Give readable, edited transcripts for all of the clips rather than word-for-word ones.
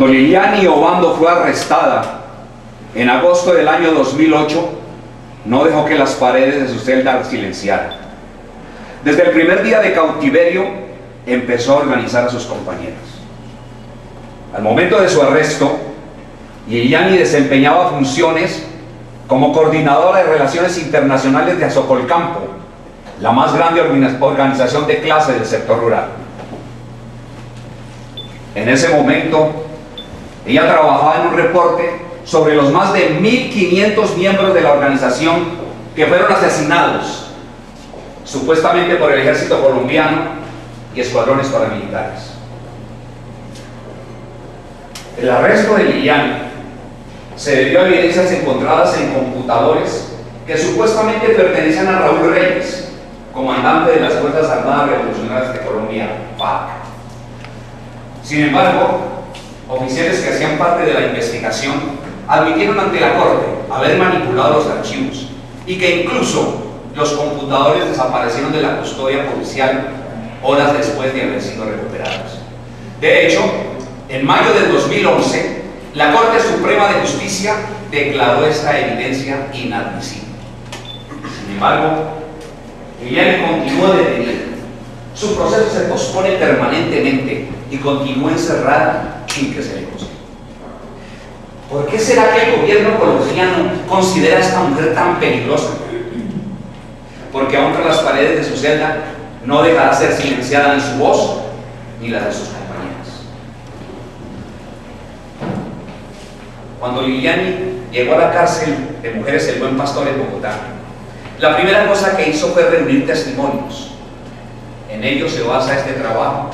Cuando Liliani Obando fue arrestada en agosto del año 2008, no dejó que las paredes de su celda la silenciaran. Desde el primer día de cautiverio empezó a organizar a sus compañeros. Al momento de su arresto, Liliani desempeñaba funciones como coordinadora de relaciones internacionales de Azocolcampo, la más grande organización de clase del sector rural. En ese momento, ella trabajaba en un reporte sobre los más de 1.500 miembros de la organización que fueron asesinados, supuestamente por el ejército colombiano y escuadrones paramilitares. El arresto de Liliani se debió a evidencias encontradas en computadores que supuestamente pertenecen a Raúl Reyes, comandante de las Fuerzas Armadas Revolucionarias de Colombia, FARC. Sin embargo, oficiales que hacían parte de la investigación admitieron ante la Corte haber manipulado los archivos y que incluso los computadores desaparecieron de la custodia policial horas después de haber sido recuperados. De hecho, en mayo del 2011, la Corte Suprema de Justicia declaró esta evidencia inadmisible. Sin embargo, Liliani continúa detenida. Su proceso se pospone permanentemente y continúa encerrada sin que se le juzgue. ¿Por qué será que el gobierno colombiano considera a esta mujer tan peligrosa? Porque aún tras las paredes de su celda no dejará ser silenciada ni su voz ni la de sus compañeras. Cuando Liliani llegó a la cárcel de mujeres El Buen Pastor en Bogotá, la primera cosa que hizo fue reunir testimonios. En ello se basa este trabajo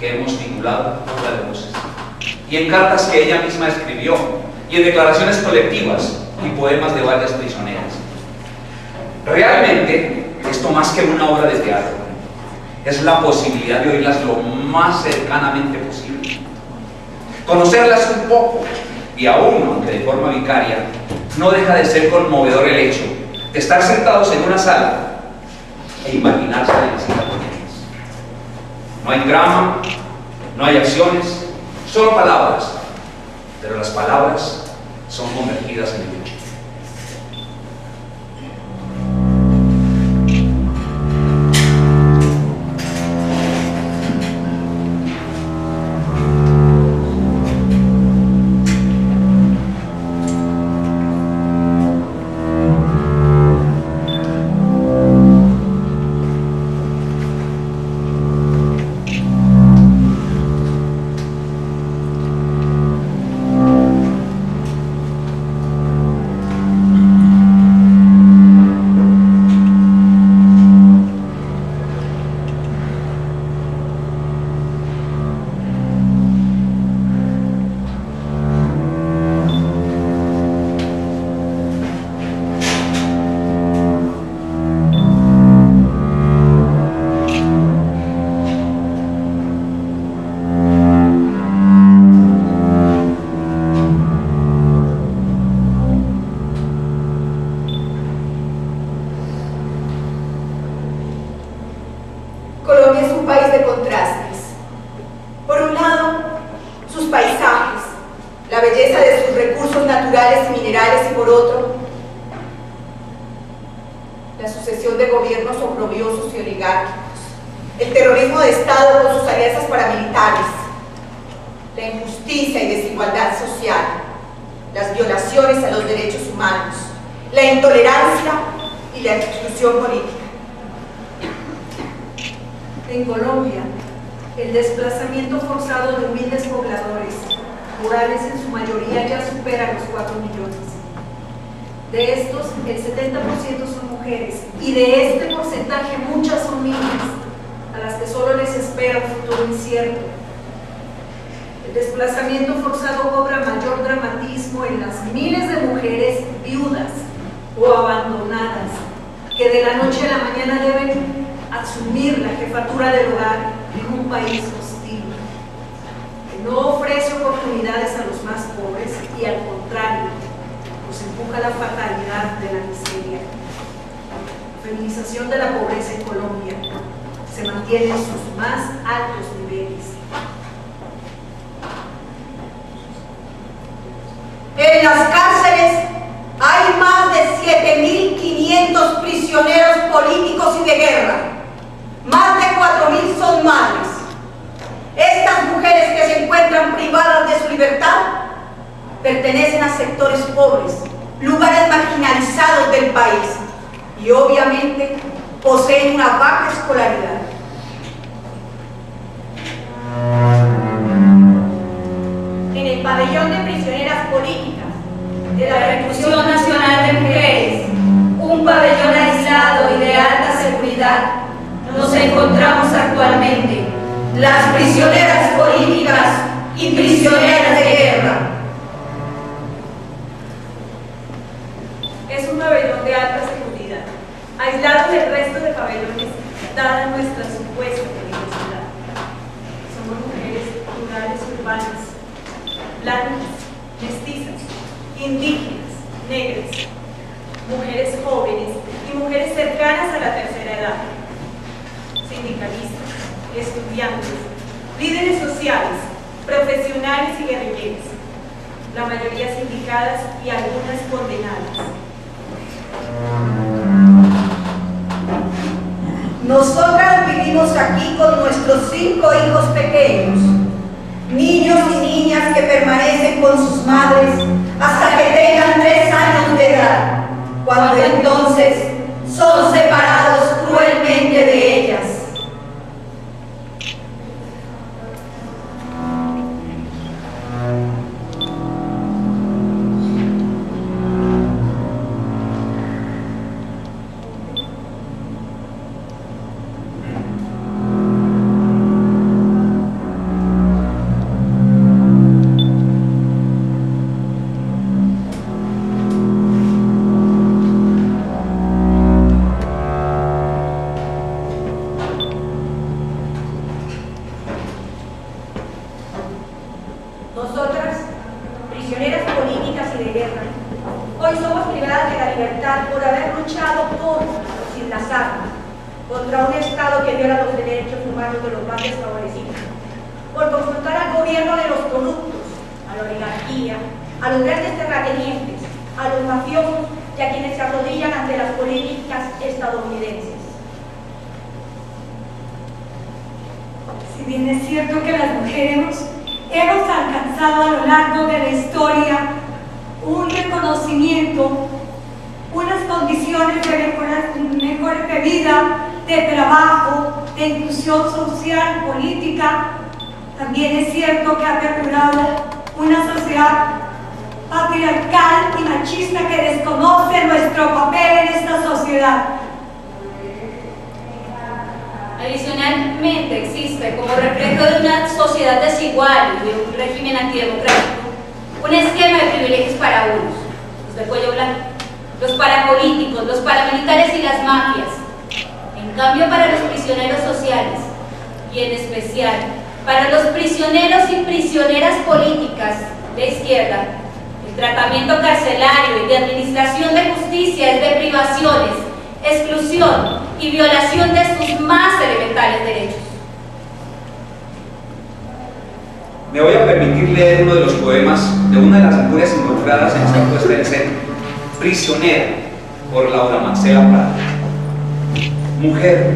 que hemos titulado Fuga de Voces, y en cartas que ella misma escribió, y en declaraciones colectivas y poemas de varias prisioneras. Realmente, esto más que una obra de teatro, es la posibilidad de oírlas lo más cercanamente posible, conocerlas un poco, y aún, aunque de forma vicaria, no deja de ser conmovedor el hecho de estar sentados en una sala e imaginarse la visita con ellas. No hay drama, no hay acciones, solo palabras, pero las palabras son convertidas en lucha. Colombia es un país de contrastes. Por un lado, sus paisajes, la belleza de sus recursos naturales y minerales, y por otro, la sucesión de gobiernos oprobiosos y oligárquicos, el terrorismo de Estado con sus alianzas paramilitares, la injusticia y desigualdad social, las violaciones a los derechos humanos, la intolerancia y la exclusión política. En Colombia, el desplazamiento forzado de humildes pobladores, rurales en su mayoría, ya supera los 4 millones. De estos, el 70% son mujeres, y de este porcentaje muchas son niñas, a las que solo les espera un futuro incierto. El desplazamiento forzado cobra mayor dramatismo en las miles de mujeres viudas o abandonadas, que de la noche a la mañana deben asumir la jefatura del hogar en un país hostil, que no ofrece oportunidades a los más pobres y al contrario, los empuja a la fatalidad de la miseria. La feminización de la pobreza en Colombia se mantiene en sus más altos niveles. En las cárceles hay más de 7.500 prisioneros políticos y de guerra. Más de 4.000 son madres. Estas mujeres que se encuentran privadas de su libertad pertenecen a sectores pobres, lugares marginalizados del país y obviamente poseen una baja escolaridad. En el pabellón de prisioneras políticas de la Reclusión Nacional de Mujeres, un pabellón aislado y de alta seguridad, nos encontramos actualmente las prisioneras políticas y prisioneras de guerra. Es un pabellón de alta seguridad, aislado del resto de pabellones, dada nuestra supuesta peligrosidad. Somos mujeres rurales urbanas, blancas, mestizas, indígenas, negras, mujeres jóvenes y mujeres cercanas a la tercera edad, sindicalistas, estudiantes, líderes sociales, profesionales y guerrilleros, la mayoría sindicadas y algunas condenadas. Nosotras vivimos aquí con nuestros 5 hijos pequeños, niños y niñas que permanecen con sus madres hasta que tengan 3 años de edad, cuando entonces son separados cruelmente de ellas. Nosotras, prisioneras políticas y de guerra, hoy somos privadas de la libertad por haber luchado por, sin las armas, contra un Estado que viola los derechos humanos de los más desfavorecidos, por confrontar al gobierno de los corruptos, a la oligarquía, a los grandes terratenientes, a los mafiosos y a quienes se arrodillan ante las políticas estadounidenses. Si bien es cierto que las mujeres hemos alcanzado a lo largo de la historia un reconocimiento, unas condiciones mejores de vida, de trabajo, de inclusión social, política, también es cierto que ha perdurado una sociedad patriarcal y machista que desconoce nuestro papel en esta sociedad. Adicionalmente existe, como reflejo de una sociedad desigual y de un régimen antidemocrático, un esquema de privilegios para unos, los de cuello blanco, los parapolíticos, los paramilitares y las mafias. En cambio, para los prisioneros sociales, y en especial para los prisioneros y prisioneras políticas de izquierda, el tratamiento carcelario y de administración de justicia es de privaciones, exclusión y violación de sus más elementales derechos. Me voy a permitir leer uno de los poemas de una de las mujeres involucradas en esta puesta en escena, Prisionera, por Laura Marcela Prada. Mujer,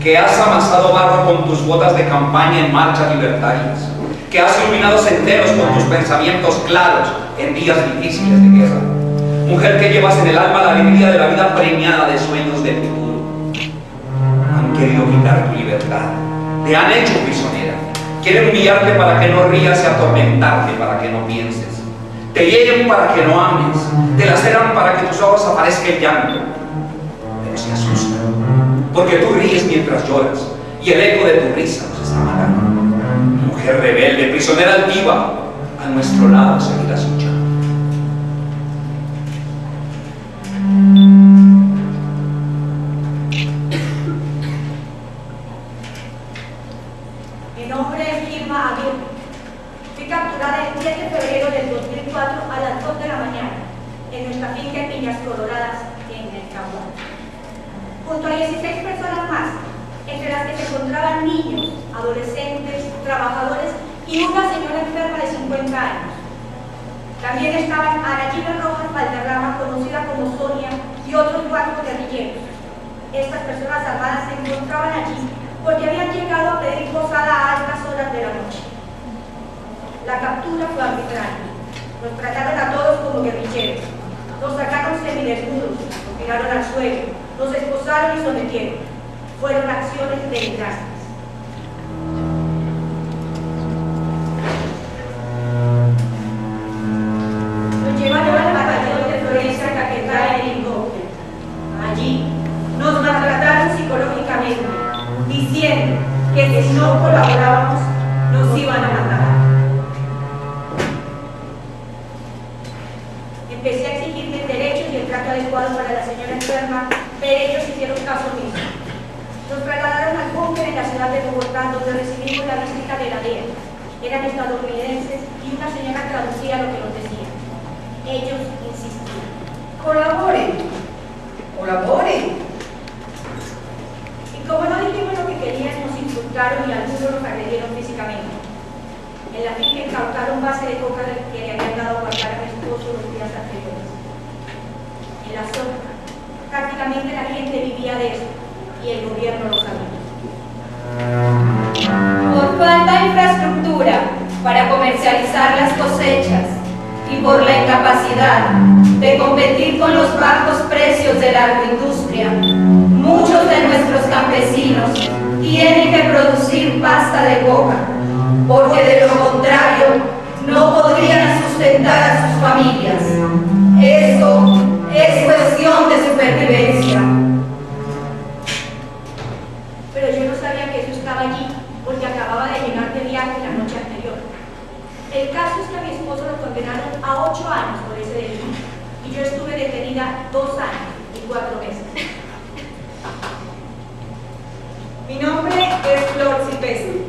que has amasado barro con tus botas de campaña en marchas libertarias, que has iluminado senderos con tus pensamientos claros en días difíciles de guerra. Mujer que llevas en el alma la alegría de la vida preñada de sueños del futuro. Han querido quitar tu libertad, te han hecho prisionera. Quieren humillarte para que no rías y atormentarte para que no pienses. Te hieren para que no ames, te laceran para que tus ojos aparezca el llanto. Pero se asustan, porque tú ríes mientras lloras y el eco de tu risa nos está matando. Mujer rebelde, prisionera altiva, a nuestro lado seguirás luchando. Mi nombre es Irma Aguirre. Fui capturada el 10 de febrero del 2004 a las 2 de la mañana en nuestra finca en Piñas Coloradas, en el Caguán. Junto a 16 personas más, entre las que se encontraban niños, adolescentes, trabajadores y una señora enferma de 50 años. También estaban Arachila Rojas Valderrama, conocida como Sonia, y otros 4 guerrilleros. Estas personas armadas se encontraban allí porque habían llegado a pedir posada a altas horas de la noche. La captura fue arbitraria. Nos trataron a todos como guerrilleros. Nos sacaron semidesnudos, nos tiraron al suelo, nos esposaron y sometieron. Fueron acciones delirantes. Nos llevaron al batallón de Florencia Caquetá en helicóptero. Allí nos maltrataron psicológicamente, diciendo que si no colaborábamos, nos iban a matar. Empecé a exigirles derechos y el trato adecuado para la señora enferma, pero ellos hicieron caso omiso. Nos trasladaron al búnker en la ciudad de Bogotá, donde recibimos la visita de la DEA. Eran estadounidenses y una señora traducía lo que nos decía. Ellos insistían. Colaboren, colaboren. Y como no dijimos lo que querían, nos insultaron y algunos nos agredieron físicamente. En la finca incautaron base de coca que le habían dado a guardar a mi esposo los días anteriores. En la zona, prácticamente la gente vivía de eso y el gobierno lo sabía. Por falta de infraestructura para comercializar las cosechas y por la incapacidad de competir con los bajos precios de la agroindustria, muchos de nuestros campesinos tienen que producir pasta de coca, porque de lo contrario no podrían sustentar a sus familias. Eso es cuestión de supervivencia. Pero yo no sabía que eso estaba allí, porque acababa de llegar de viaje la noche anterior. El caso es que a mi esposo lo condenaron a 8 años por ese delito, y yo estuve detenida 2 años y 4 meses. Mi nombre es Flor Silvestre.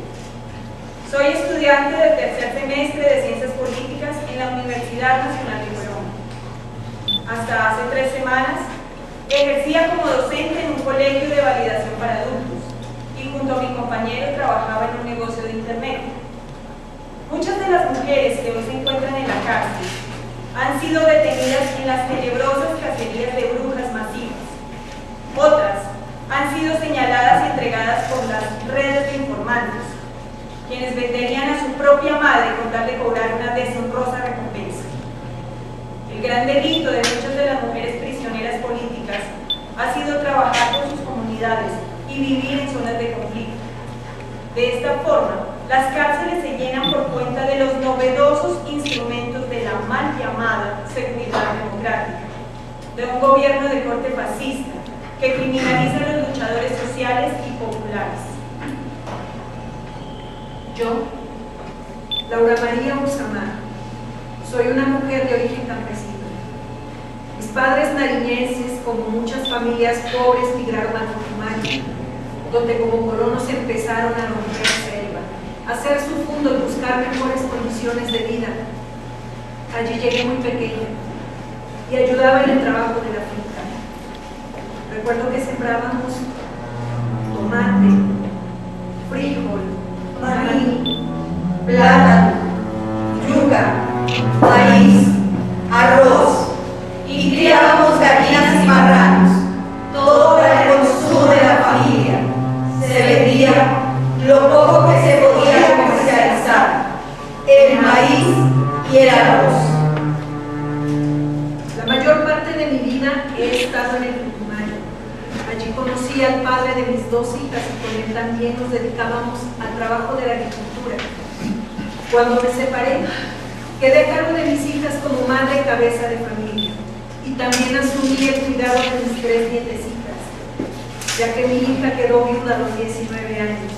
Soy estudiante del 3er semestre de Ciencias Políticas en la Universidad Nacional de Colombia. Hasta hace 3 semanas ejercía como docente en un colegio de validación para adultos y junto a mi compañero trabajaba en un negocio de internet. Muchas de las mujeres que hoy se encuentran en la cárcel han sido detenidas en las tenebrosas cacerías de brujas masivas. Otras han sido señaladas y entregadas por las redes de informantes, quienes venderían a su propia madre con tal de cobrar una deshonrosa recompensa. El gran delito de muchas de las mujeres prisioneras políticas ha sido trabajar con sus comunidades y vivir en zonas de conflicto. De esta forma, las cárceles se llenan por cuenta de los novedosos instrumentos de la mal llamada seguridad democrática, de un gobierno de corte fascista que criminaliza a los luchadores sociales y populares. Yo, Laura María Usamar, soy una mujer de origen campesino. Mis padres nariñenses, como muchas familias pobres, migraron a Tucumán, donde como colonos empezaron a romper selva, a hacer su fundo y buscar mejores condiciones de vida. Allí llegué muy pequeña y ayudaba en el trabajo de la finca. Recuerdo que sembrábamos tomate, frijol, maíz, Plátano, yuca, maíz, arroz y criábamos gallinas y marranos, todo para el consumo de la familia. Se vendía lo poco que se podía comercializar, el maíz y el arroz. La mayor parte de mi vida he estado en el Tucumán. Allí conocí al padre de mis 2 hijas y con él también nos dedicábamos al trabajo de la agricultura. Cuando me separé, quedé a cargo de mis hijas como madre cabeza de familia y también asumí el cuidado de mis 3 nietecitas, ya que mi hija quedó viuda a los 19 años.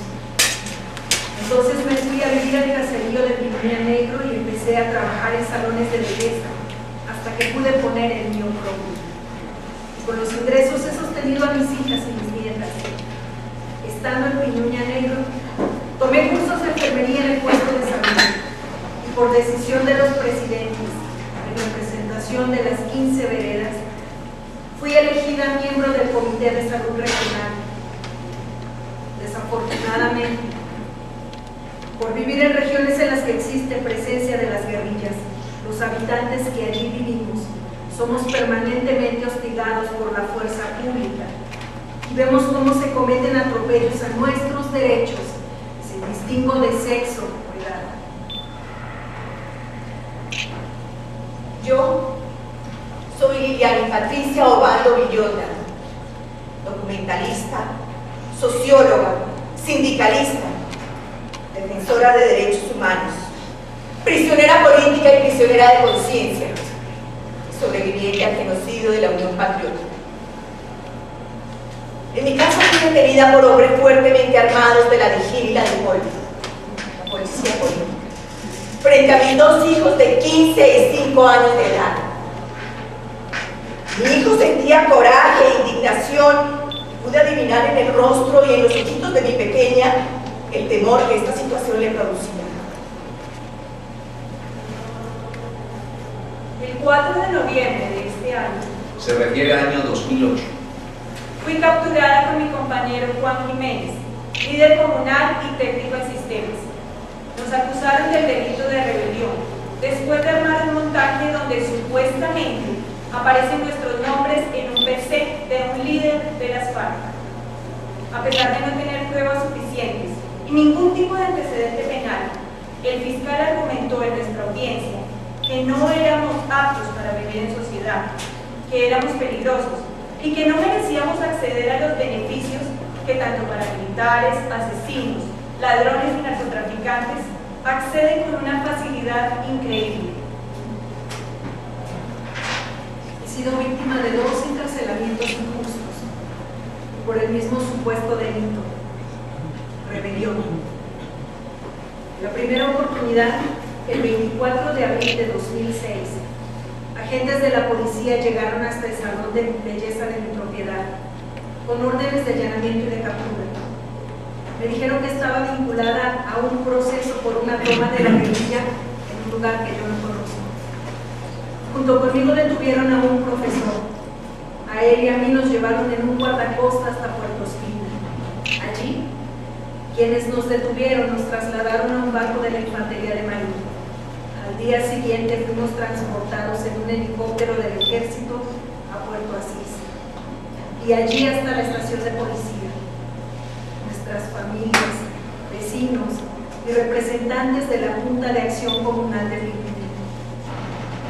Entonces me fui a vivir al caserío de Pinuña Negro y empecé a trabajar en salones de belleza, hasta que pude poner el mío propio. Con los ingresos he sostenido a mis hijas y mis nietas. Estando en Pinuña Negro, tomé cursos de enfermería en el puesto de salud y por decisión de los presidentes, en representación de las 15 veredas, fui elegida miembro del Comité de Salud Regional. Desafortunadamente, por vivir en regiones en las que existe presencia de las guerrillas, los habitantes que allí vivimos, somos permanentemente hostigados por la fuerza pública y vemos cómo se cometen atropellos a nuestros derechos sin distingo de sexo o edad. Yo soy Liliana Patricia Obando Villota, documentalista, socióloga, sindicalista, defensora de derechos humanos, prisionera política y prisionera de conciencia, sobreviviente al genocidio de la Unión Patriótica. En mi caso fui detenida por hombres fuertemente armados de la DIJÍN y la DIPOL, la policía política, frente a mis dos hijos de 15 y 5 años de edad. Mi hijo sentía coraje e indignación. Pude adivinar en el rostro y en los ojitos de mi pequeña el temor que esta situación le producía. El 4 de noviembre de este año, Se refiere al año 2008. fui capturada con mi compañero Juan Jiménez, líder comunal y técnico en sistemas. Nos acusaron del delito de rebelión, después de armar un montaje donde supuestamente aparecen nuestros nombres en un PC de un líder de las FARC. A pesar de no tener pruebas suficientes y ningún tipo de antecedente penal, el fiscal argumentó en nuestra audiencia que no éramos aptos para vivir en sociedad, que éramos peligrosos y que no merecíamos acceder a los beneficios que tanto paramilitares, asesinos, ladrones y narcotraficantes acceden con una facilidad increíble. He sido víctima de 2 encarcelamientos injustos por el mismo supuesto delito, rebelión. La primera oportunidad, el 24 de abril de 2006, agentes de la policía llegaron hasta el salón de belleza de mi propiedad con órdenes de allanamiento y de captura. Me dijeron que estaba vinculada a un proceso por una toma de la guerrilla en un lugar que yo no conozco. Junto conmigo detuvieron a un profesor. A él y a mí nos llevaron en un guardacosta hasta Puerto Espina. Allí, quienes nos detuvieron nos trasladaron a un barco de la Infantería de Marina. Al día siguiente fuimos transportados en un helicóptero del Ejército a Puerto Asís y allí hasta la estación de policía. Nuestras familias, vecinos y representantes de la Junta de Acción Comunal de Piquete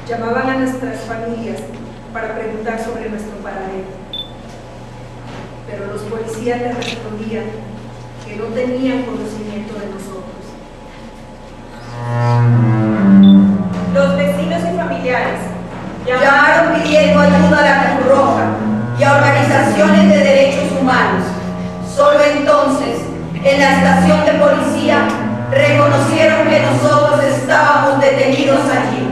llamaban a nuestras familias para preguntar sobre nuestro paradero. Pero los policías les respondían que no tenían conocimiento de nosotros. Los vecinos y familiares Llamaron pidiendo ayuda a la Cruz Roja y a organizaciones de derechos humanos. Solo entonces, en la estación de policía, reconocieron que nosotros estábamos detenidos allí.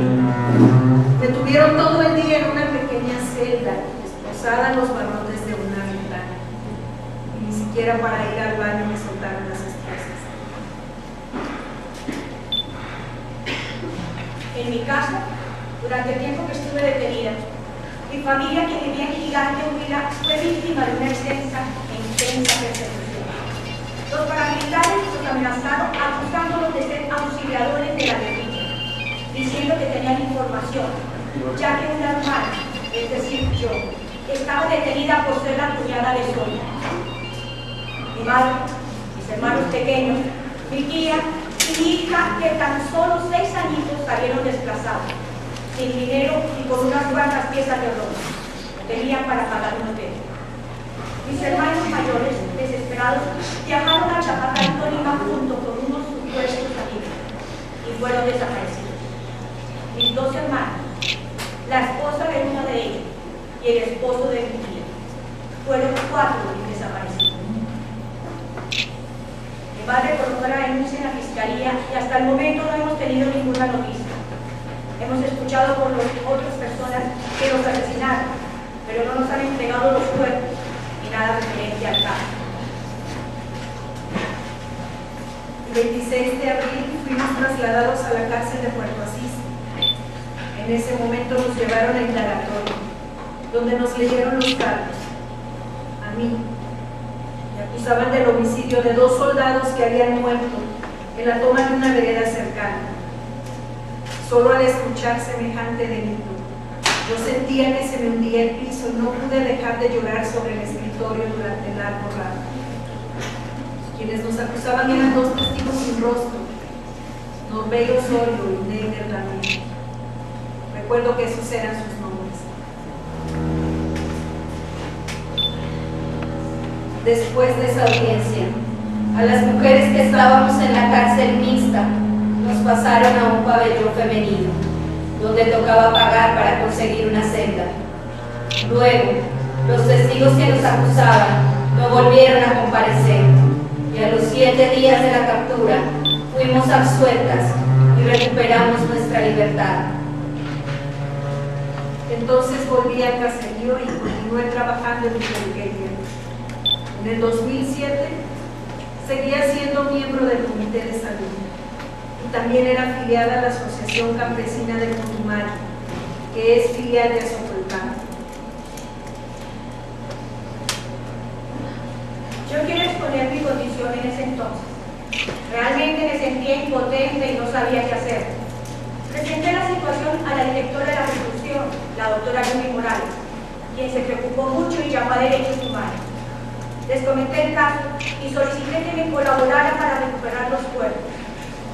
Me tuvieron todo el día en una pequeña celda, esposada en los barrotes de una ventana. Y ni siquiera para ir al baño me soltaron las esposas. En mi caso, durante el tiempo que estuve detenida, mi familia, que vivía en Gigante Huila, fue víctima de una extensa e intensa persecución. Los paramilitares los amenazaron acusándolos de ser auxiliadores de la guerrilla, diciendo que tenían información, ya que una hermana, es decir, yo, estaba detenida por ser la cuñada de Sonia. Mi madre, mis hermanos pequeños, mi tía y mi hija, de tan solo 6 añitos, salieron desplazados, sin dinero y con unas cuantas piezas de oro. Tenían para pagar un hotel. Mis hermanos mayores, desesperados, viajaron a Chapatán, Tolima, junto con unos supuestos amigos y fueron desaparecidos. Mis 2 hermanos, la esposa de uno de ellos y el esposo de mi tía, fueron 4 desaparecidos. Mi madre colocó la denuncia en la fiscalía y hasta el momento no hemos tenido ninguna noticia. Hemos escuchado por otras personas que los asesinaron, pero no nos han entregado los cuerpos ni nada referente al caso. El 26 de abril fuimos trasladados a la cárcel de Puerto Asís. En ese momento nos llevaron a indagatorio, donde nos leyeron los cargos. A mí me acusaban del homicidio de 2 soldados que habían muerto en la toma de una vereda cercana. Solo al escuchar semejante delito, yo sentía que se me hundía el piso y no pude dejar de llorar sobre el escritorio durante largo rato. Quienes nos acusaban eran dos testigos sin rostro, Norberto Osorio y Neger Damián. Recuerdo que esos eran sus nombres. Después de esa audiencia, a las mujeres que estábamos en la cárcel mixta, nos pasaron a un pabellón femenino, donde tocaba pagar para conseguir una celda. Luego, los testigos que nos acusaban no volvieron a comparecer, y a los 7 días de la captura fuimos absueltas y recuperamos nuestra libertad. Entonces volví al caserío y continué trabajando en mi peluquería. En el 2007 seguía siendo miembro del Comité de Salud y también era afiliada a la Asociación Campesina del Putumayo, que es filial de Socolcán. Yo quiero exponer mi condición en ese entonces. Realmente me sentía impotente y no sabía qué hacer. Presenté la situación a la directora de la reclusión, la doctora Yumi Morales, quien se preocupó mucho y llamó a Derechos Humanos. Les comenté el caso y solicité que me colaboraran para recuperar los cuerpos,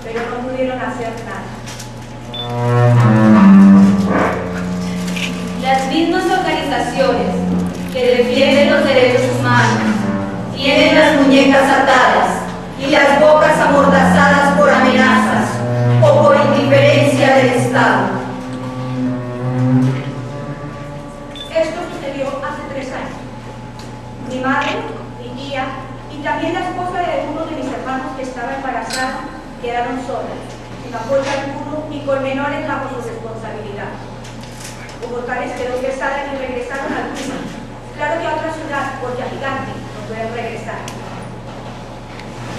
pero no pudieron hacer nada. Las mismas organizaciones que defienden los derechos humanos tienen las muñecas atadas y las bocas amordazadas por amenazas o por indiferencia del Estado. Esto sucedió hace 3 años. Mi madre, mi tía y también la esposa de uno de mis hermanos que estaba embarazada quedaron solas, sin apoyo alguno y con menores bajo su responsabilidad. Bogotanes quedó pesada y regresaron al Lima. Claro que a otra ciudad, porque a Gigante no pueden regresar.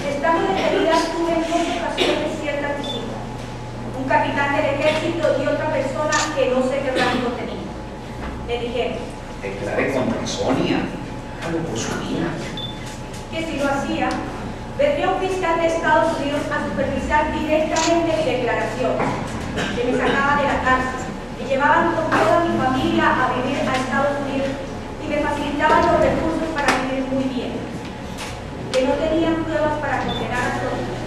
Estando detenida, tuve en 2 ocasiones cierta visita. Un capitán del ejército y otra persona que no sé qué rango tenía. Me dijeron: Declare contra Sonia, hágalo por su vida. Que si lo hacía, vendría un fiscal de Estados Unidos a supervisar directamente mi declaración, que me sacaba de la cárcel, me llevaban con toda mi familia a vivir a Estados Unidos y me facilitaban los recursos para vivir muy bien, que no tenían pruebas para condenar a Sonia,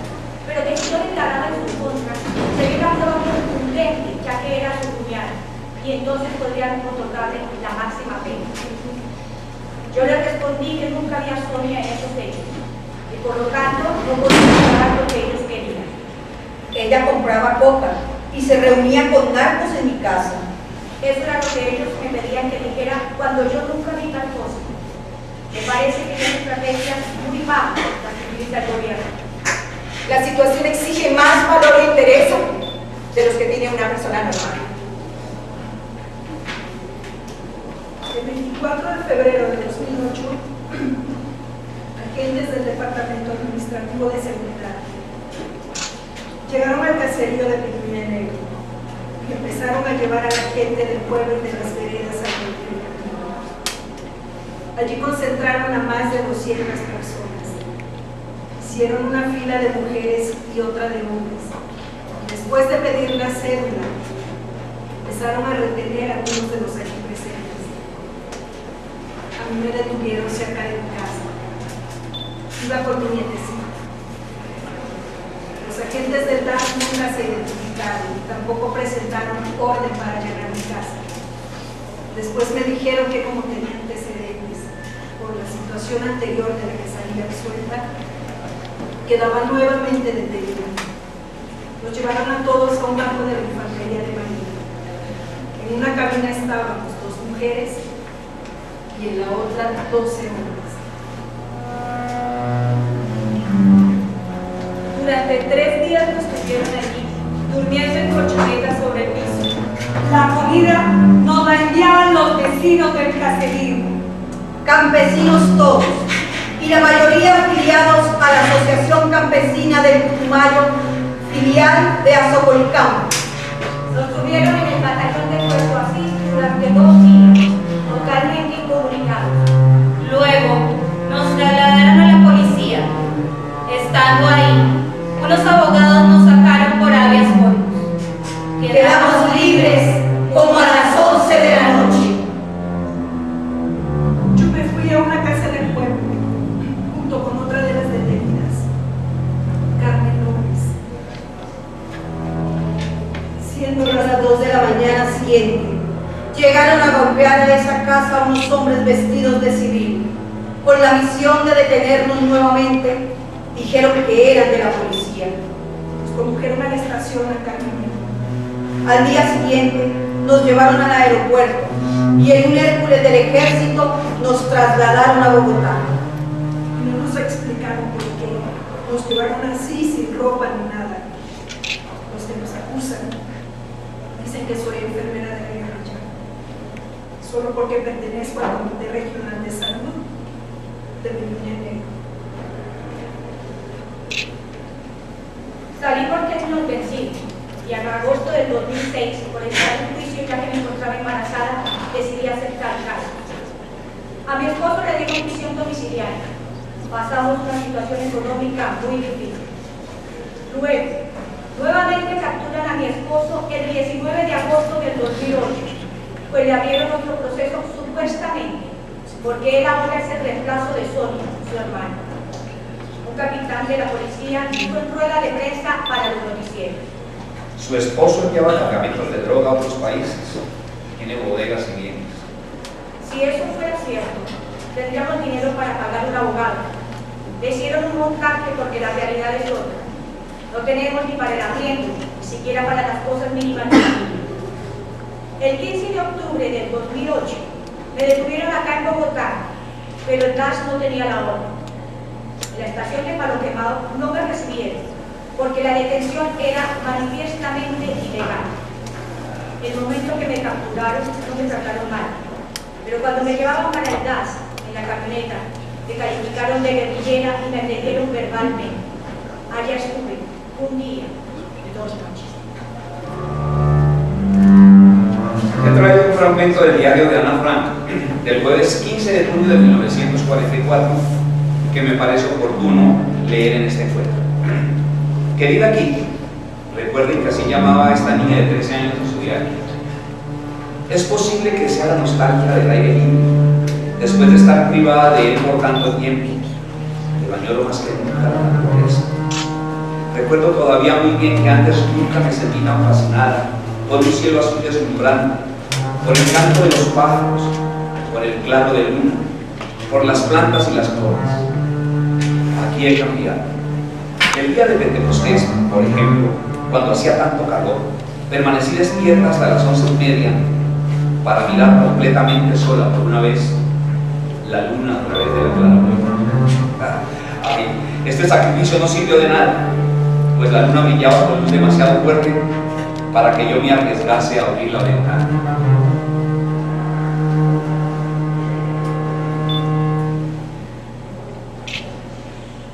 pero que si yo declaraba en su contra, sería una prueba contundente, ya que era su cuñada, y entonces podrían otorgarle la máxima pena. Yo le respondí que nunca había Sonia en esos hechos, y por lo tanto no podía pagar lo que ellos querían. Ella compraba coca y se reunía con narcos en mi casa. Eso era lo que ellos me pedían que dijera cuando yo nunca vi tal cosa. Me parece que son estrategias muy bajas las que utiliza el gobierno. La situación exige más valor e interés de los que tiene una persona normal. El 24 de febrero de 2008, agentes del Departamento Administrativo de Seguridad llegaron al caserío de Picuña Negro y empezaron a llevar a la gente del pueblo y de las veredas al recreativo. Allí concentraron a más de 200 personas. Hicieron una fila de mujeres y otra de hombres. Después de pedir la cédula, empezaron a retener a algunos de los aquí presentes. A mí me detuvieron cerca de mi casa. Iba con mi nietecita. Los agentes del DAS nunca se identificaron y tampoco presentaron orden para llegar a mi casa. Después me dijeron que como tenía antecedentes por la situación anterior de la que salía absuelta, quedaba nuevamente detenida. Nos llevaron a todos a un banco de la infantería de Marina. En una cabina estábamos 2 mujeres y en la otra 12 hombres. Durante 3 días nos tuvieron allí, durmiendo en colchonetas sobre el piso. La comida nos la enviaban los vecinos del caserío. Campesinos todos, y la mayoría afiliados a la Asociación Campesina del Putumayo, filial de Azocolcán. Nos tuvieron en el batallón de Puerto Asís durante 2 días, totalmente incomunicados. Luego nos trasladaron a la policía. Estando ahí, unos abogados nos sacaron por habeas corpus. Quedamos llegar a esa casa unos hombres vestidos de civil, con la misión de detenernos nuevamente. Dijeron que eran de la policía. Nos condujeron a la estación a Carmen. Al día siguiente nos llevaron al aeropuerto y en un Hércules del ejército nos trasladaron a Bogotá. No nos explicaron por qué. Nos llevaron así, sin ropa ni nada. Los que nos acusan dicen que soy enfermera de la guerrilla, solo porque pertenezco al Comité Regional de Salud de Medellín Negro. Salí porque nos vencí y en agosto del 2006, por estar en juicio ya que me encontraba embarazada, decidí aceptar el caso. A mi esposo le dieron prisión domiciliaria. Pasamos una situación económica muy difícil. Luego, nuevamente capturan a mi esposo el 19 de agosto del 2008, pues le abrieron otro proceso supuestamente, porque él ahora es el reemplazo de Sonia, su hermana. Un capitán de la policía dijo en rueda de prensa para los noticieros. Su esposo enviaba cargamentos de droga a otros países. Tiene bodegas y bienes. Si eso fuera cierto, tendríamos dinero para pagar un abogado. Le hicieron un montaje porque la realidad es otra. No tenemos ni para el arriendo, ni siquiera para las cosas mínimas de la vida. El 15 de octubre del 2008 me detuvieron acá en Bogotá, pero el gas no tenía la orden. En la estación de Palo Quemado no me recibieron, porque la detención era manifiestamente ilegal. El momento que me capturaron no me trataron mal, pero cuando me llevaban para el gas, en la camioneta, me calificaron de guerrillera y me agredieron verbalmente. Allá estuve, un día y 2 noches. He traído un fragmento del diario de Ana Frank, del jueves 15 de junio de 1944, que me parece oportuno leer en este encuentro. Querida Kitty, recuerden que así llamaba a esta niña de 13 años en su diario. Es posible que sea la nostalgia del aire libre, después de estar privada de él por tanto tiempo, pero añoro más que nunca la naturaleza. Recuerdo todavía muy bien que antes nunca me sentí tan fascinada por un cielo azul deslumbrante, por el canto de los pájaros, por el claro de luna, por las plantas y las flores. Aquí he cambiado. El día de Pentecostés, por ejemplo, cuando hacía tanto calor, permanecí despierta hasta las 11:30 para mirar completamente sola por una vez la luna a través de la claraboya. Este sacrificio no sirvió de nada, pues la luna brillaba con luz demasiado fuerte para que yo me arriesgase a abrir la ventana.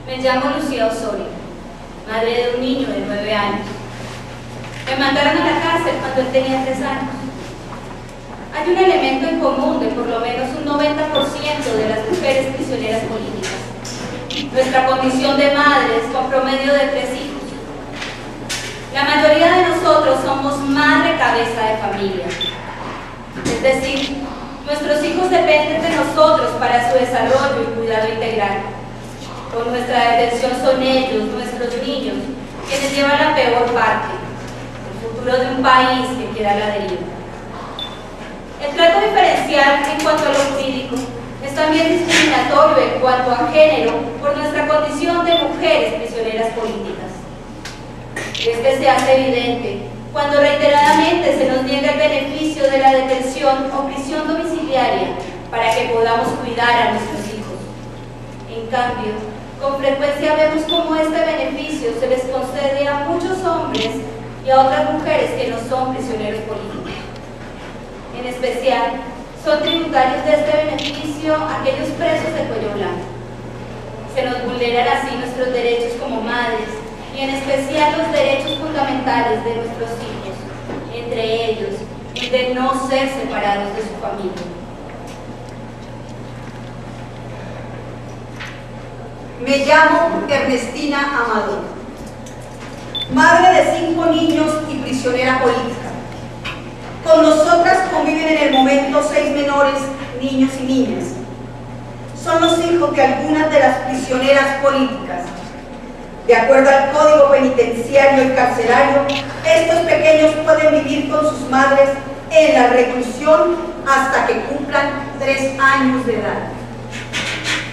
Me llamo Lucía Osorio, madre de un niño de 9 años. Me mandaron a la cárcel cuando él tenía 3 años. Hay un elemento en común de por lo menos un 90% de las mujeres prisioneras políticas. Nuestra condición de madres con promedio de 3 hijos. La mayoría de nosotros somos madre cabeza de familia. Es decir, nuestros hijos dependen de nosotros para su desarrollo y cuidado integral. Con nuestra detención son ellos, nuestros niños, quienes llevan la peor parte, el futuro de un país que queda a la deriva. El trato diferencial en cuanto a lo jurídico es también discriminatorio en cuanto a género por nuestra condición de mujeres prisioneras políticas. Este se hace evidente cuando reiteradamente se nos niega el beneficio de la detención o prisión domiciliaria para que podamos cuidar a nuestros hijos. En cambio, con frecuencia vemos cómo este beneficio se les concede a muchos hombres y a otras mujeres que no son prisioneros políticos. En especial, son tributarios de este beneficio aquellos presos de cuello blanco. Se nos vulneran así nuestros derechos como madres y en especial los derechos fundamentales de nuestros hijos, entre ellos el de no ser separados de su familia. Me llamo Ernestina Amador, madre de 5 niños y prisionera política. Con nosotras conviven en el momento 6 menores, niños y niñas. Son los hijos de algunas de las prisioneras políticas. De acuerdo al Código Penitenciario y Carcelario, estos pequeños pueden vivir con sus madres en la reclusión hasta que cumplan 3 años de edad.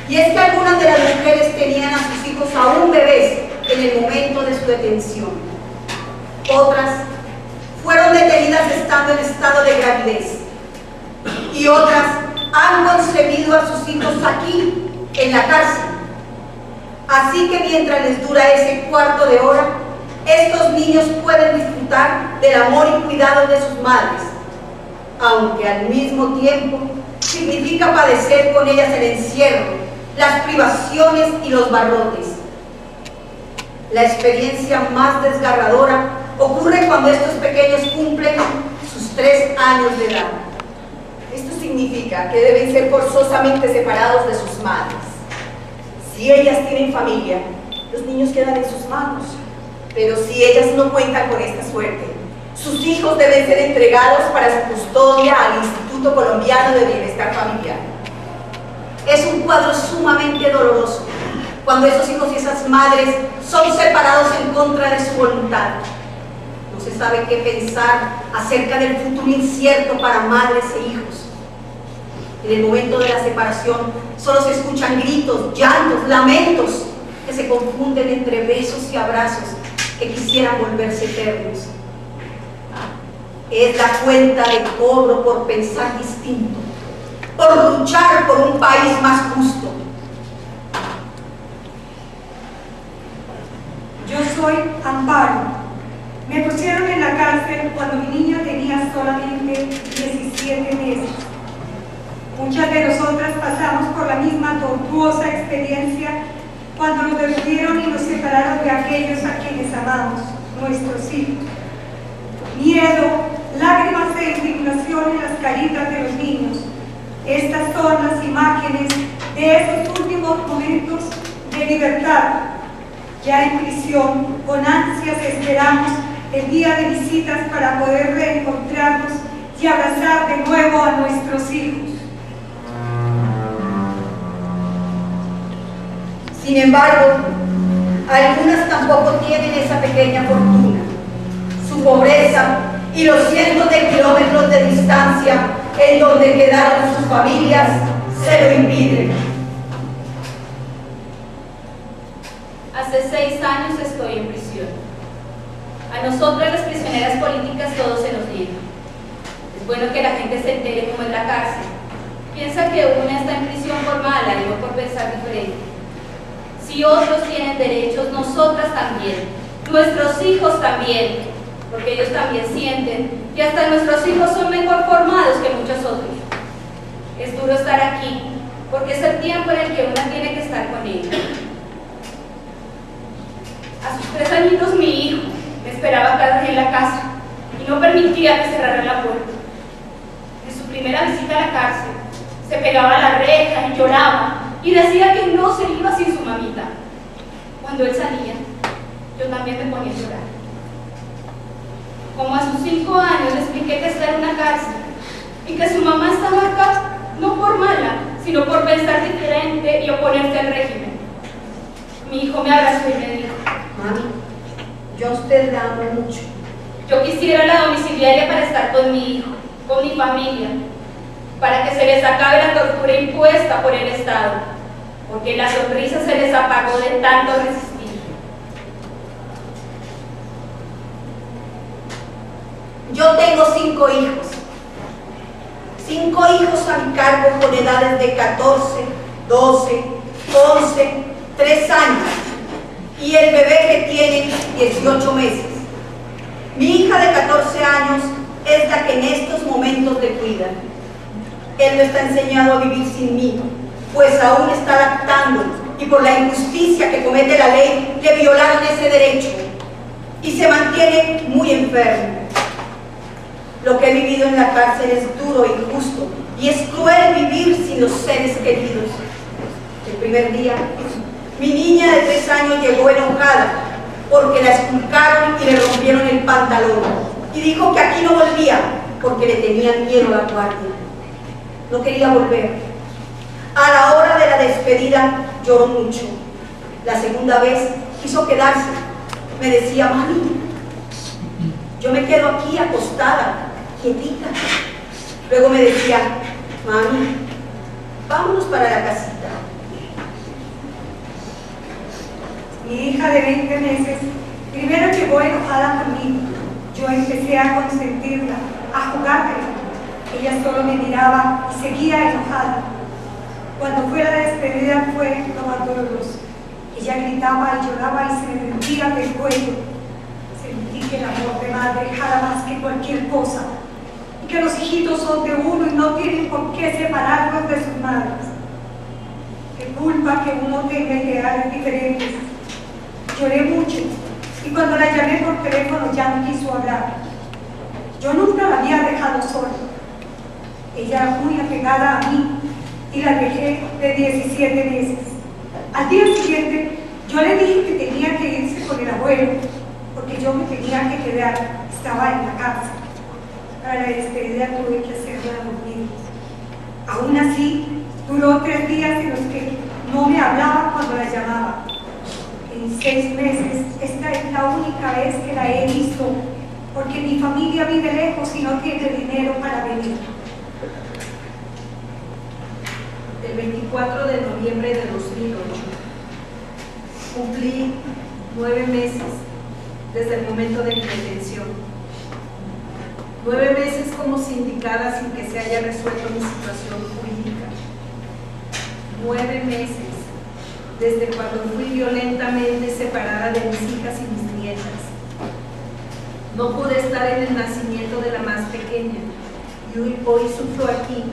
Y es que algunas de las mujeres tenían a sus hijos aún bebés en el momento de su detención. Otras fueron detenidas estando en estado de gravidez. Y otras han concebido a sus hijos aquí, en la cárcel. Así que mientras les dura ese cuarto de hora, estos niños pueden disfrutar del amor y cuidado de sus madres, aunque al mismo tiempo significa padecer con ellas el encierro, las privaciones y los barrotes. La experiencia más desgarradora ocurre cuando estos pequeños cumplen sus 3 años de edad. Esto significa que deben ser forzosamente separados de sus madres. Si ellas tienen familia, los niños quedan en sus manos. Pero si ellas no cuentan con esta suerte, sus hijos deben ser entregados para su custodia al Instituto Colombiano de Bienestar Familiar. Es un cuadro sumamente doloroso cuando esos hijos y esas madres son separados en contra de su voluntad. No se sabe qué pensar acerca del futuro incierto para madres e hijos. En el momento de la separación solo se escuchan gritos, llantos, lamentos que se confunden entre besos y abrazos que quisieran volverse eternos. Es la cuenta de cobro por pensar distinto, por luchar por un país más justo. Yo soy Amparo. Me pusieron en la cárcel cuando mi niño tenía solamente 17 meses. Muchas de nosotras pasamos por la misma tortuosa experiencia cuando nos detuvieron y nos separaron de aquellos a quienes amamos, nuestros hijos. Miedo, lágrimas de indignación en las caritas de los niños. Estas son las imágenes de esos últimos momentos de libertad. Ya en prisión, con ansias esperamos el día de visitas para poder reencontrarnos y abrazar de nuevo a nuestros hijos. Sin embargo, algunas tampoco tienen esa pequeña fortuna. Su pobreza y los cientos de kilómetros de distancia en donde quedaron sus familias se lo impiden. Hace 6 años estoy en prisión. A nosotras las prisioneras políticas todo se nos niega. Es bueno que la gente se entere cómo es la cárcel. Piensa que una está en prisión por mala y no por pensar diferente. Si otros tienen derechos, nosotras también, nuestros hijos también, porque ellos también sienten que hasta nuestros hijos son mejor formados que muchos otros. Es duro estar aquí, porque es el tiempo en el que una tiene que estar con ellos. A sus 3 añitos mi hijo me esperaba cada día en la casa y no permitía que cerraran la puerta. En su primera visita a la cárcel, se pegaba a la reja y lloraba y decía que no se iba sin su mamita. Cuando él salía, yo también me ponía a llorar. Como a sus 5 años le expliqué que esta era una cárcel y que su mamá estaba acá no por mala, sino por pensar diferente y oponerse al régimen. Mi hijo me abrazó y me dijo: Mami, yo a usted la amo mucho. Yo quisiera la domiciliaria para estar con mi hijo, con mi familia, para que se les acabe la tortura impuesta por el Estado, porque la sonrisa se les apagó de tanto resistir. Yo tengo 5 hijos. 5 hijos a mi cargo con edades de 14, 12, 11, 3 años. Y el bebé que tiene 18 meses. Mi hija de 14 años es la que en estos momentos le cuida. Él no está enseñado a vivir sin mí, pues aún está lactando y por la injusticia que comete la ley le violaron ese derecho y se mantiene muy enfermo. Lo que he vivido en la cárcel es duro e injusto y es cruel vivir sin los seres queridos. El primer día, mi niña de 3 años llegó enojada porque la esculcaron y le rompieron el pantalón y dijo que aquí no volvía porque le tenían miedo a la guardia. No quería volver. A la hora de la despedida lloró mucho. La segunda vez quiso quedarse. Me decía: mami, yo me quedo aquí acostada quietita. Luego me decía, mami, vámonos para la casita. Mi hija de 20 meses primero llegó enojada conmigo. Yo empecé a consentirla, a jugármela. Ella solo me miraba y seguía enojada. Cuando fue la despedida fue lo más doloroso. Ella gritaba y lloraba y se me prendía del cuello. Sentí que el amor de madre jala más que cualquier cosa. Y que los hijitos son de uno y no tienen por qué separarlos de sus madres. Qué culpa que uno tenga ideales diferentes. Lloré mucho y cuando la llamé por teléfono ya no quiso hablar. Yo nunca la había dejado sola. Ella era muy apegada a mí y la dejé de 17 meses. Al día siguiente yo le dije que tenía que irse con el abuelo porque yo me tenía que quedar, estaba en la cárcel. Para la despedida tuve que hacerla dormir. Aún así, duró 3 días en los que no me hablaba cuando la llamaba. En 6 meses, esta es la única vez que la he visto, porque mi familia vive lejos y no tiene dinero para venir. El 24 de noviembre de 2008, cumplí 9 meses desde el momento de mi detención. 9 meses como sindicada sin que se haya resuelto mi situación jurídica. 9 meses desde cuando fui violentamente separada de mis hijas y mis nietas. No pude estar en el nacimiento de la más pequeña y hoy sufro aquí,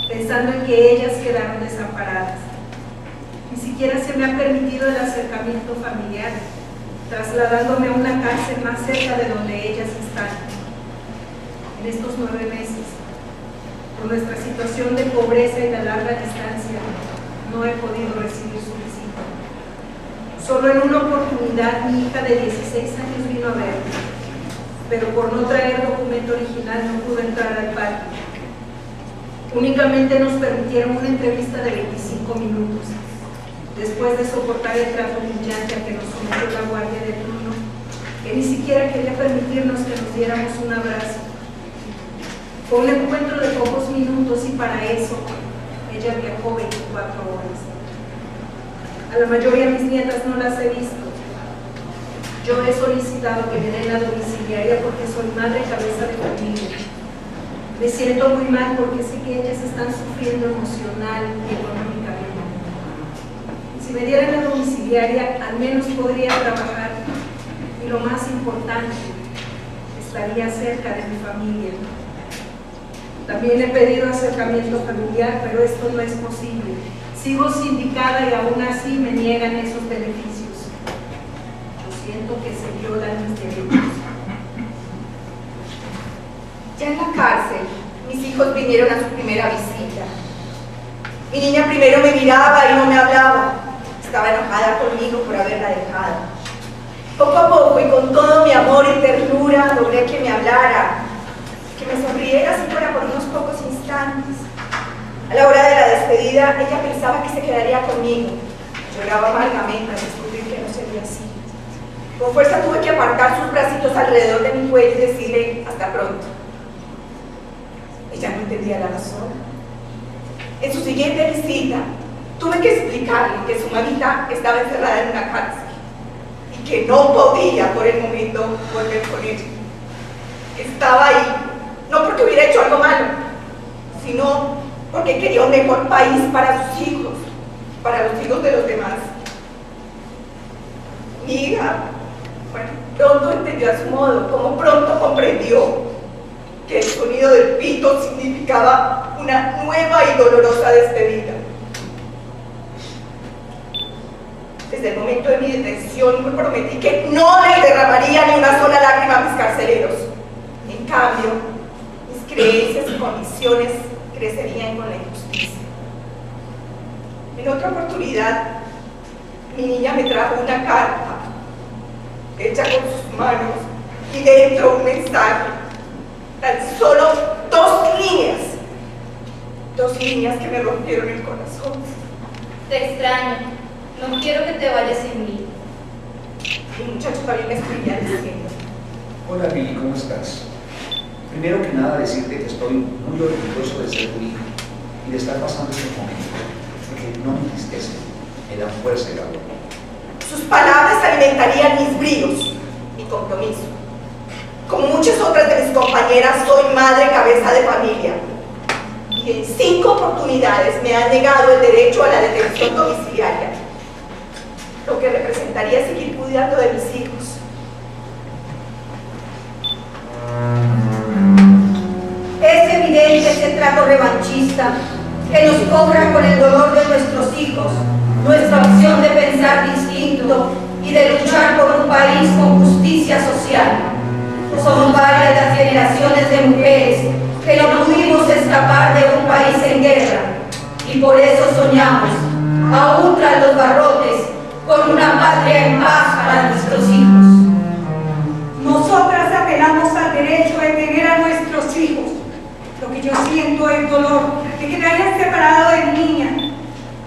pensando en que ellas quedaron desamparadas. Ni siquiera se me ha permitido el acercamiento familiar, trasladándome a una cárcel más cerca de donde ellas están. En estos 9 meses, por nuestra situación de pobreza y de larga distancia, no he podido recibir su visita. Solo en una oportunidad mi hija de 16 años vino a verme, pero por no traer documento original no pudo entrar al patio. Únicamente nos permitieron una entrevista de 25 minutos. Después de soportar el trato humillante a que nos sometió la guardia de turno, que ni siquiera quería permitirnos que nos diéramos un abrazo. Fue un encuentro de pocos minutos y para eso ella viajó 24 horas. A la mayoría de mis nietas no las he visto. Yo he solicitado que me den la domiciliaria porque soy madre cabeza de familia. Me siento muy mal porque sé que ellas están sufriendo emocional y económicamente. Si me dieran la domiciliaria, al menos podría trabajar y lo más importante, estaría cerca de mi familia. También he pedido acercamiento familiar, pero esto no es posible. Sigo sindicada y aún así me niegan esos beneficios. Yo siento que se violan mis derechos. Ya en la cárcel, mis hijos vinieron a su primera visita. Mi niña primero me miraba y no me hablaba. Estaba enojada conmigo por haberla dejado. Poco a poco y con todo mi amor y ternura logré que me hablara, que me sonriera así fuera por unos pocos instantes. A la hora de la despedida, ella pensaba que se quedaría conmigo. Lloraba amargamente al descubrir que no sería así. Con fuerza tuve que apartar sus bracitos alrededor de mi cuello y decirle hasta pronto. Ella no entendía la razón. En su siguiente visita, tuve que explicarle que su mamita estaba encerrada en una cárcel y que no podía por el momento volver con ella. Estaba ahí, no porque hubiera hecho algo malo, sino porque quería un mejor país para sus hijos, para los hijos de los demás. Mi hija, bueno, pronto entendió a su modo, como pronto comprendió que el sonido del pito significaba una nueva y dolorosa despedida. Desde el momento de mi detención me prometí que no le derramaría ni una sola lágrima a mis carceleros. En cambio, mis creencias y convicciones crecerían con la injusticia. En otra oportunidad, mi niña me trajo una carta hecha con sus manos y dentro un mensaje. Tan solo 2 líneas. 2 líneas que me rompieron el corazón. Te extraño. No quiero que te vayas sin mí. El muchacho también me escribía diciendo: Hola Billy, ¿cómo estás? Primero que nada, decirte que estoy muy orgulloso de ser tu hija y de estar pasando este momento, porque no me entristece, me da fuerza y valor. Sus palabras alimentarían mis bríos, mi compromiso. Como muchas otras de mis compañeras, soy madre cabeza de familia. Y en 5 oportunidades me han negado el derecho a la detención domiciliaria, lo que representaría seguir cuidando de mis hijos. Es evidente ese trato revanchista que nos cobra con el dolor de nuestros hijos, nuestra opción de pensar distinto y de luchar por un país con justicia social. Somos varias las generaciones de mujeres que no pudimos escapar de un país en guerra y por eso soñamos, aún tras los barrotes, con una patria en paz para nuestros hijos. Nosotras apelamos al derecho de tener a nuestros hijos. Lo que yo siento es dolor de que me hayan separado de mi niña.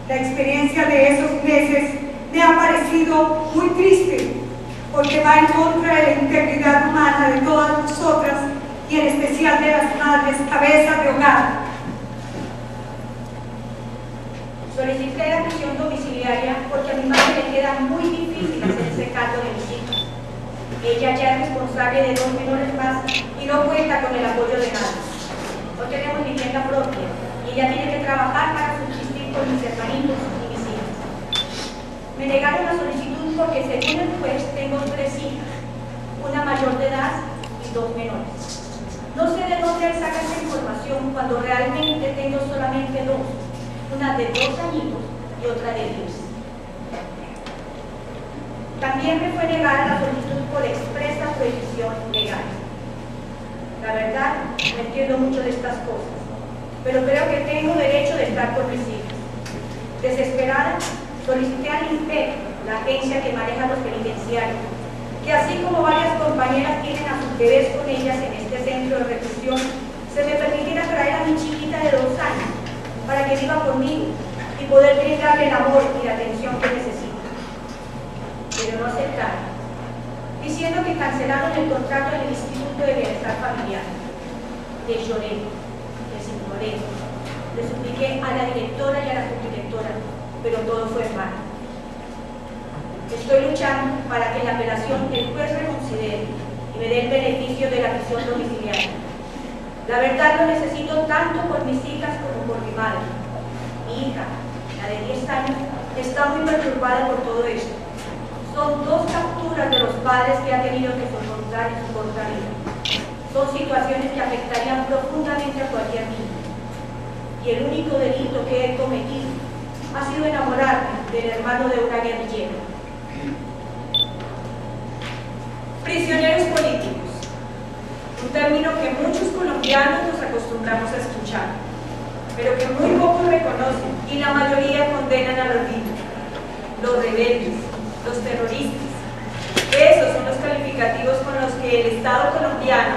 La experiencia de esos meses me ha parecido muy triste, porque va en contra de la integridad humana de todas nosotras y en especial de las madres cabezas de hogar. Solicité la prisión domiciliaria porque a mi madre le queda muy difícil hacerse cargo de mis hijas. Ella ya es responsable de 2 menores más y no cuenta con el apoyo de nadie. No tenemos vivienda propia y ella tiene que trabajar para subsistir con mis hermanitos y mis hijas. Me negaron la solicitud porque según el juez tengo 3 hijas, una mayor de edad y 2 menores. No sé de dónde él saca esa información cuando realmente tengo solamente 2, una de 2 añitos y otra de 10. También me fue negada la solicitud por expresa prohibición legal. La verdad, no entiendo mucho de estas cosas, pero creo que tengo derecho de estar con mis hijas. Desesperada, solicité al INPE, la agencia que maneja los penitenciarios, que así como varias compañeras tienen a sus bebés con ellas en este centro de reclusión, se me permitiera traer a mi chiquita de 2 años para que viva conmigo y poder brindarle el amor y la atención que necesita. Pero no aceptaron, diciendo que cancelaron el contrato en el Instituto de Bienestar Familiar. Les lloré, les ignoré, les supliqué a la directora y a la subdirectora, pero todo fue en vano. Estoy luchando para que en la apelación el juez reconsidere y me dé el beneficio de la prisión domiciliaria. La verdad lo necesito tanto por mis hijas como por mi madre. Mi hija, la de 10 años, está muy perturbada por todo esto. Son 2 capturas de los padres que ha tenido que soportar en su corta vida. Son situaciones que afectarían profundamente a cualquier niño. Y el único delito que he cometido ha sido enamorarme del hermano de una guerrillera. Prisioneros políticos, un término que muchos colombianos nos acostumbramos a escuchar, pero que muy pocos reconocen y la mayoría condenan al olvido. Los rebeldes, los terroristas. Esos son los calificativos con los que el Estado colombiano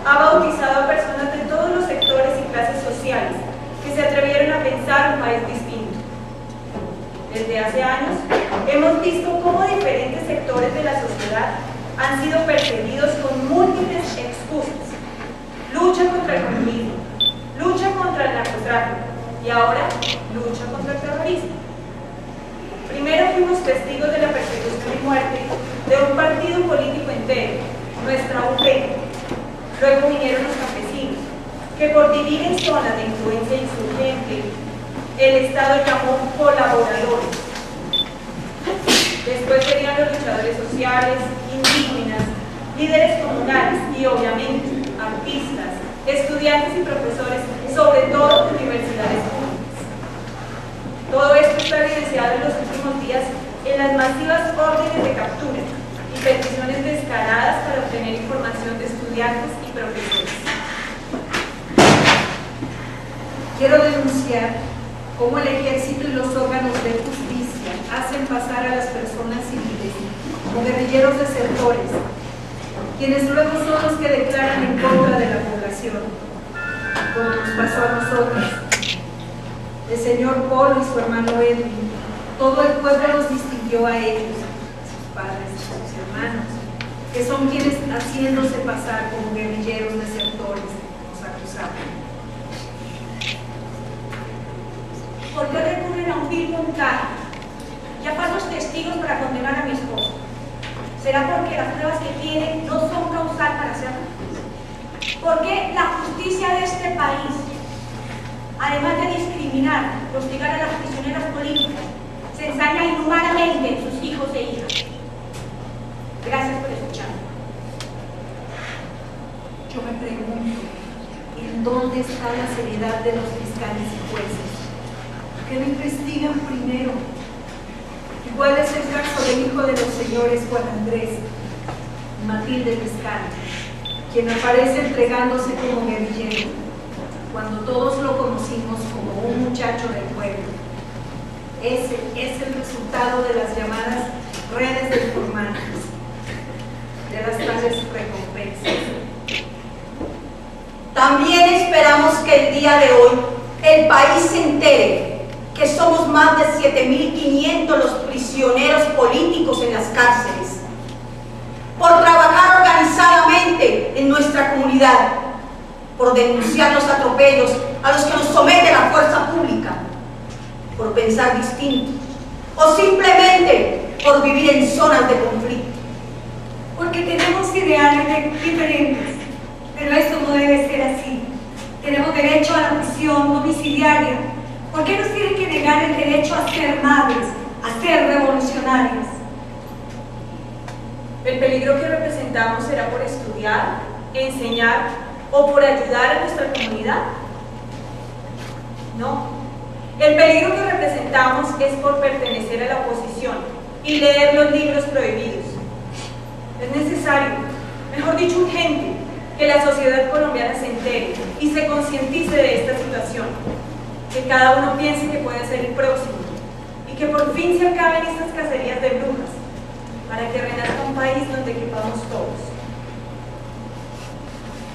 ha bautizado a personas de todos los sectores y clases sociales que se atrevieron a pensar un país distinto. Desde hace años hemos visto cómo diferentes sectores de la sociedad han sido perseguidos con múltiples excusas. Lucha contra el comunismo, lucha contra el narcotráfico y ahora lucha contra el terrorismo. Primero fuimos testigos de la persecución y muerte de un partido político entero, nuestra UP. Luego vinieron los campesinos, que por vivir en zonas de influencia insurgente, el Estado llamó colaboradores. Después serían los luchadores sociales, indígenas, líderes comunales y obviamente artistas, estudiantes y profesores, sobre todo de universidades públicas. Todo esto está evidenciado en los últimos días en las masivas órdenes de captura y peticiones descaradas para obtener información de estudiantes y profesores. Quiero denunciar cómo el ejército y los órganos de justicia hacen pasar a las personas civiles como guerrilleros desertores, quienes luego son los que declaran en contra de la población, como nos pasó a nosotros. El señor Polo y su hermano Edwin, todo el pueblo los distinguió a ellos, a sus padres, a sus hermanos, que son quienes haciéndose pasar como guerrilleros desertores nos acusaron. ¿Por qué recurren a un vil montaje y a falsos testigos para condenar a mi esposo? ¿Será porque las pruebas que tienen no son causal para hacerlo? ¿Por qué la justicia de este país, además de discriminar, hostigar a las prisioneras políticas, se ensaña inhumanamente en sus hijos e hijas? Gracias por escucharme. Yo me pregunto, ¿en dónde está la seriedad de los fiscales y jueces? ¿Qué no investigan primero? Igual es el caso del hijo de los señores Juan Andrés, Matilde Pescado, quien aparece entregándose como guerrillero, cuando todos lo conocimos como un muchacho del pueblo. Ese es el resultado de las llamadas redes de informantes, de las tales recompensas. También esperamos que el día de hoy el país se entere que somos más de 7.500 los prisioneros políticos en las cárceles, por trabajar organizadamente en nuestra comunidad, por denunciar los atropellos a los que nos somete la fuerza pública, por pensar distinto, o simplemente por vivir en zonas de conflicto. Porque tenemos ideales diferentes, pero eso no debe ser así. Tenemos derecho a la prisión domiciliaria. ¿Por qué nos tienen que negar el derecho a ser madres, a ser revolucionarias? El peligro que representamos será por estudiar, enseñar o por ayudar a nuestra comunidad. No. El peligro que representamos es por pertenecer a la oposición y leer los libros prohibidos. Es necesario, mejor dicho urgente, que la sociedad colombiana se entere y se concientice de esta situación. Que cada uno piense que puede ser el próximo y que por fin se acaben estas cacerías de brujas para que renazca un país donde quepamos todos.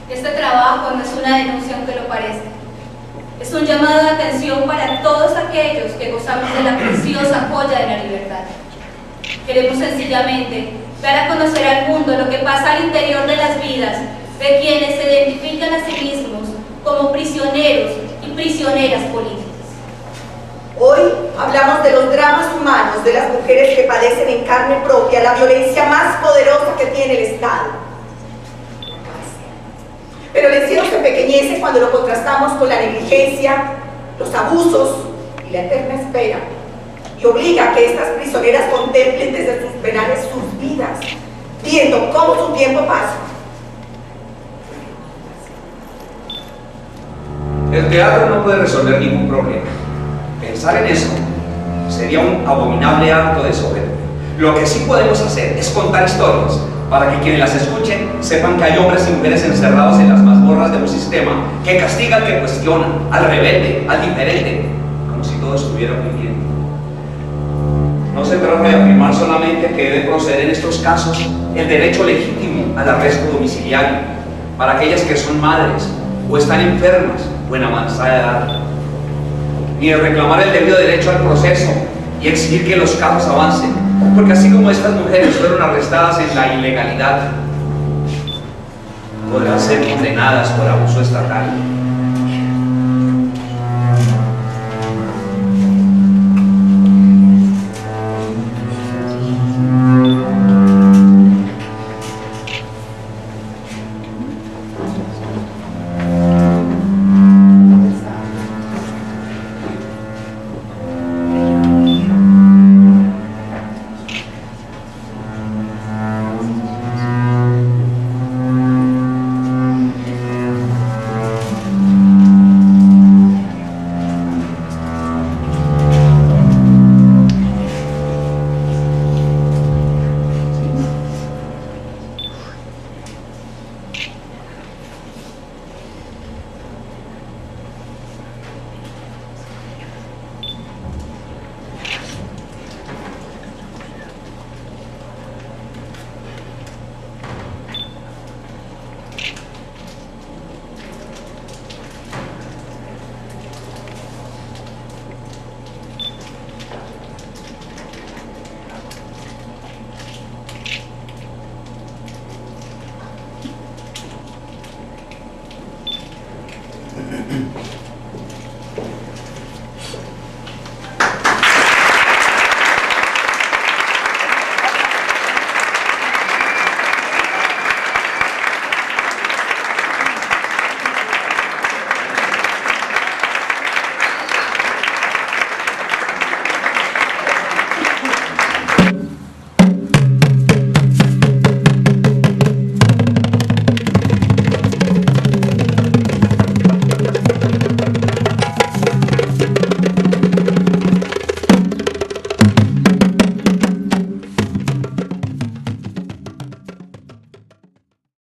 Este trabajo no es una denuncia aunque lo parezca. Es un llamado de atención para todos aquellos que gozamos de la preciosa joya de la libertad. Queremos sencillamente dar a conocer al mundo lo que pasa al interior de las vidas de quienes se identifican a sí mismos como prisioneros y prisioneras políticas. Hoy hablamos de los dramas humanos de las mujeres que padecen en carne propia la violencia más poderosa que tiene el Estado. Pero el encierro se empequeñece cuando lo contrastamos con la negligencia, los abusos y la eterna espera, y obliga a que estas prisioneras contemplen desde sus penales sus vidas, viendo cómo su tiempo pasa. El teatro no puede resolver ningún problema. Pensar en eso sería un abominable acto de soberbia. Lo que sí podemos hacer es contar historias para que quienes las escuchen sepan que hay hombres y mujeres encerrados en las mazmorras de un sistema que castiga al que cuestiona, al rebelde, al diferente, como si todo estuviera muy bien. No se trata de afirmar solamente que debe proceder en estos casos el derecho legítimo al arresto domiciliario para aquellas que son madres o están enfermas o en avanzada edad, ni de reclamar el debido derecho al proceso y exigir que los casos avancen, porque así como estas mujeres fueron arrestadas en la ilegalidad, podrán ser condenadas por abuso estatal.